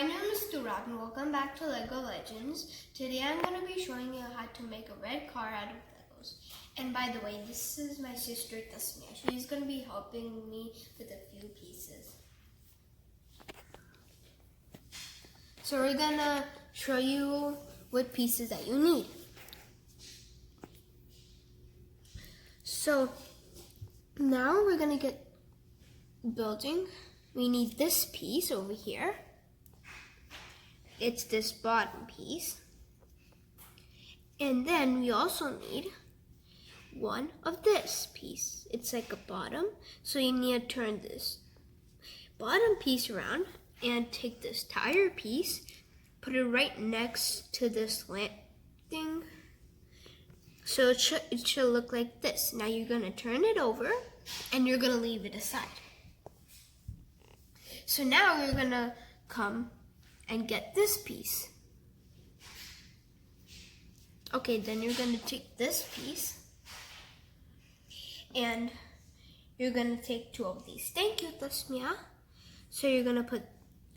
my name is Turab and welcome back to Lego Legends. Today I'm going to be showing you how to make a red car out of Legos. And by the way, this is my sister Turmia. She's going to be helping me with a few pieces. So we're going to show you what pieces that you need. So now we're going to get building. We need this piece over here. It's this bottom piece. And then we also need one of this piece. It's like a bottom, so you need to turn this bottom piece around and take this tire piece, put it right next to this lamp thing. So it should look like this. Now you're gonna turn it over and you're gonna leave it aside. So now we're gonna come and get this piece. Okay, then you're gonna take this piece and you're gonna take two of these. Thank you, Turmia. So you're gonna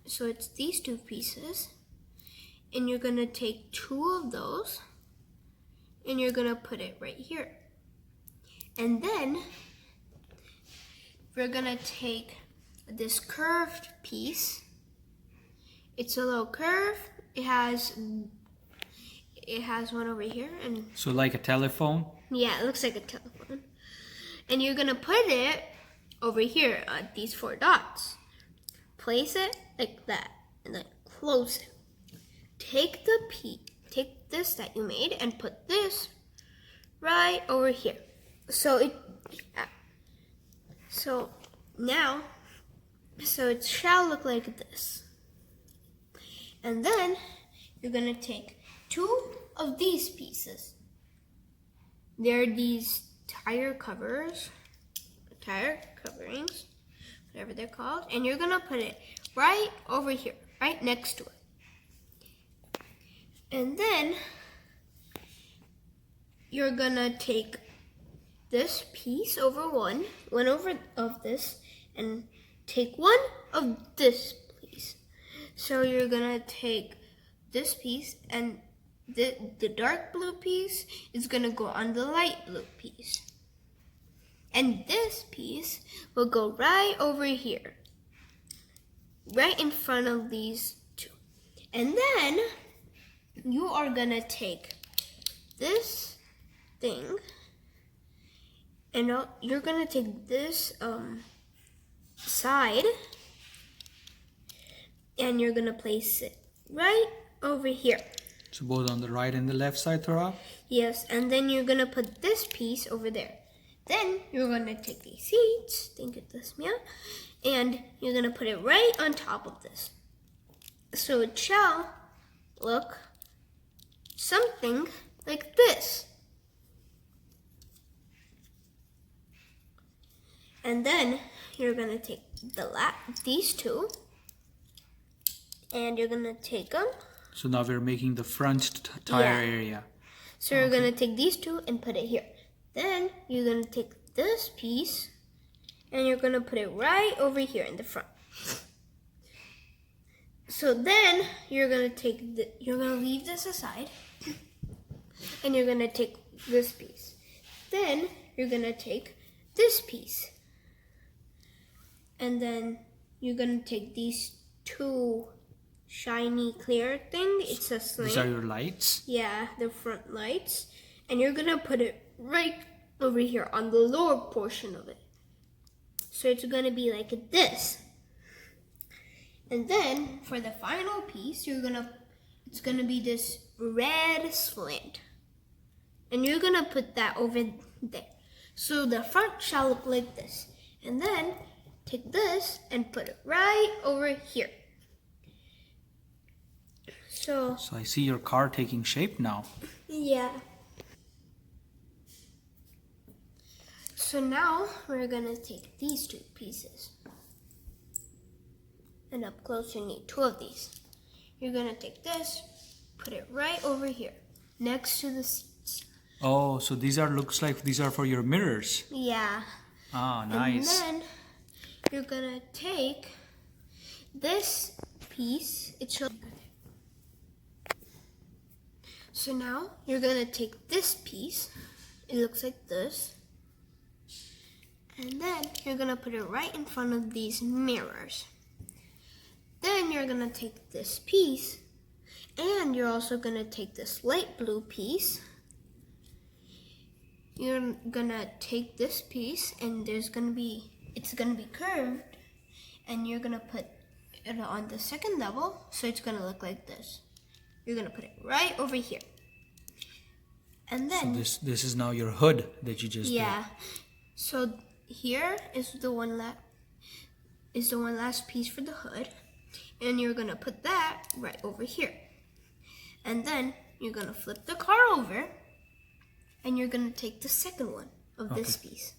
so it's these two pieces and you're gonna take two of those and you're gonna put it right here. And then we're gonna take this curved piece. It's a little curve. It has one over here, and so like a telephone. Yeah, it looks like a telephone. And you're gonna put it over here on these four dots. Place it like that, and then close it. Take this that you made and put this right over here. So it shall look like this. And then you're gonna take two of these pieces. They're these tire coverings, whatever they're called, and you're gonna put it right over here, right next to it. And then you're gonna take this piece over one over of this, and take one of this piece. So you're gonna take this piece, and the dark blue piece is gonna go on the light blue piece. And this piece will go right over here, right in front of these two. And then you are gonna take this thing, and you're gonna take this side, and you're gonna place it right over here. So both on the right and the left side, Thora? Yes, and then you're gonna put this piece over there. Then you're gonna take these seats, think of this, yeah, and you're gonna put it right on top of this. So it shall look something like this. And then you're gonna take these two, and you're gonna take them. So now we're making the front tire area. So you're gonna take these two and put it here. Then you're gonna take this piece and you're gonna put it right over here in the front. So then you're gonna leave this aside, and you're gonna take this piece. Then you're gonna take this piece, and then you're gonna take these two shiny clear thing. It's a slant. These are your lights? Yeah, the front lights. And you're gonna put it right over here on the lower portion of it. So it's gonna be like this. And then for the final piece, it's gonna be this red slant. And you're gonna put that over there. So the front shall look like this. And then take this and put it right over here. So I see your car taking shape now. Yeah. So now we're gonna take these two pieces. And up close you need two of these. You're gonna take this, put it right over here, next to the seats. Oh, so looks like these are for your mirrors. Yeah. Ah, nice. And then you're gonna take this piece, it should. So now you're gonna take this piece. It looks like this. And then you're gonna put it right in front of these mirrors. Then you're gonna take this piece, and you're also gonna take this light blue piece. You're gonna take this piece, and it's gonna be curved, and you're gonna put it on the second level, so it's gonna look like this. You're gonna put it right over here. And then So this is now your hood that you just yeah. So here is the one last piece for the hood, and you're gonna put that right over here. And then you're gonna flip the car over, and you're gonna take the second one of this piece.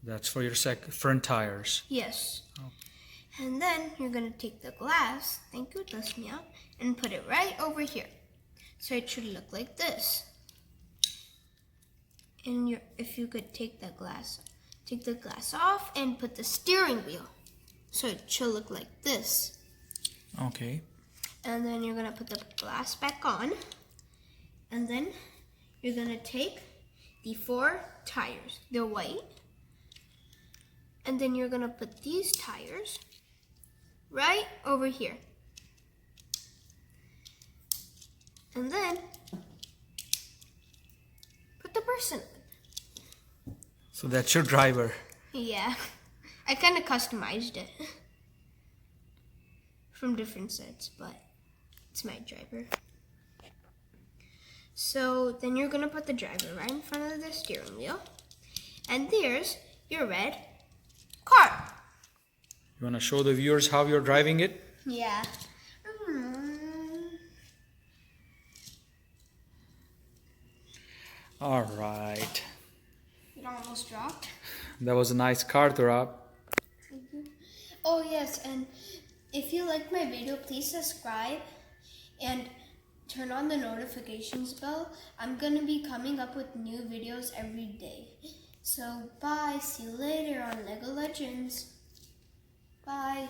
did. That's for your front tires. Yes. Oh. And then you're gonna take the glass, thank you, Turmia, and put it right over here. So it should look like this. And if you could take the glass off and put the steering wheel. So it should look like this. Okay. And then you're gonna put the glass back on. And then you're gonna take the 4 tires. They're white. And then you're gonna put these tires right over here. And then put the person. So that's your driver. Yeah, I kind of customized it from different sets, but it's my driver. So then you're gonna put the driver right in front of the steering wheel, and there's your red car. You want to show the viewers how you're driving it? Yeah. All right. It almost dropped. That was a nice car to rob. Oh yes, and if you like my video, please subscribe and turn on the notifications bell. I'm gonna be coming up with new videos every day. So bye, see you later on Lego Legends. Bye.